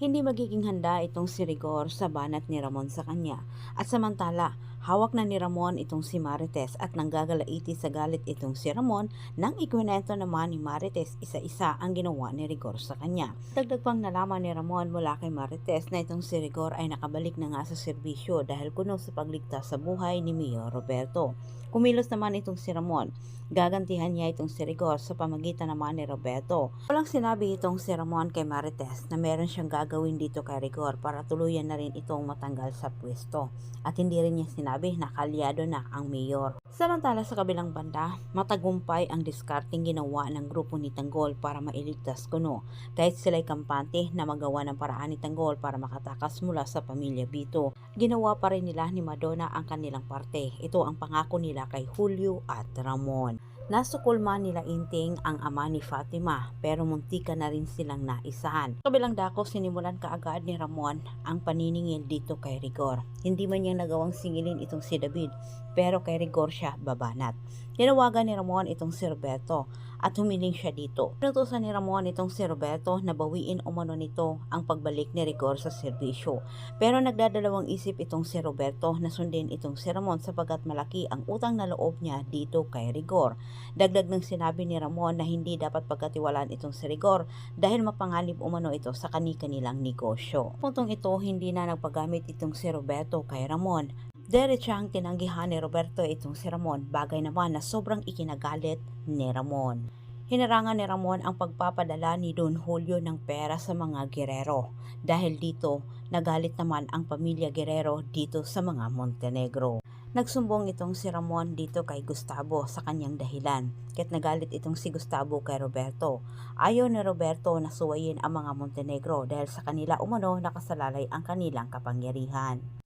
Hindi magiging handa itong si Rigor sa banat ni Ramon sa kanya. At samantala, hawak na ni Ramon itong si Marites at nanggagalaiti sa galit itong si Ramon nang ikwento naman ni Marites isa-isa ang ginawa ni Rigor sa kanya. Dagdag pang nalaman ni Ramon mula kay Marites na itong si Rigor ay nakabalik na nga sa serbisyo dahil kuno sa pagligtas sa buhay ni Mayor Roberto. Kumilos naman itong si Ramon. Gagantihan niya itong si Rigor sa pamagitan naman ni Roberto. Walang sinabi itong si Ramon kay Marites na meron siyang gagawin dito kay Rigor para tuluyan na rin itong matanggal sa pwesto. At hindi rin niya sinabi na kalyado na ang mayor. Samantala sa kabilang banda, matagumpay ang diskarteng ginawa ng grupo ni Tanggol para mailigtas kuno. Kahit sila'y kampante na magawa ng paraan ni Tanggol para makatakas mula sa pamilya Bito, ginawa pa rin nila ni Madonna ang kanilang parte. Ito ang pangako nila kay Julio at Ramon. Nasukulma nila Inting ang ama ni Fatima pero muntika na rin silang naisahan. Kabilang dako sinimulan kaagad ni Ramon ang paniningil dito kay Rigor. Hindi man niya nagawang singilin itong si David pero kay Rigor siya babanat. Tinawagan ni Ramon itong si Roberto at humiling siya dito. Pinutusan ni Ramon itong si Roberto na bawiin umano nito ang pagbalik ni Rigor sa serbisyo. Pero nagdadalawang isip itong si Roberto na sundin itong si Ramon sapagkat malaki ang utang na loob niya dito kay Rigor. Dagdag ng sinabi ni Ramon na hindi dapat pagkatiwalaan itong si Rigor dahil mapanganib umano ito sa kani-kanilang negosyo. Puntong ito hindi na nagpagamit itong si Roberto kay Ramon. Diretsahang tinanggihan ni Roberto itong si Ramon, bagay naman na sobrang ikinagalit ni Ramon. Hinarangan ni Ramon ang pagpapadala ni Don Julio ng pera sa mga Guerrero. Dahil dito, nagalit naman ang pamilya Guerrero dito sa mga Montenegro. Nagsumbong itong si Ramon dito kay Gustavo sa kanyang dahilan. Kaya't nagalit itong si Gustavo kay Roberto. Ayaw ni Roberto na suwayin ang mga Montenegro dahil sa kanila umano nakasalalay ang kanilang kapangyarihan.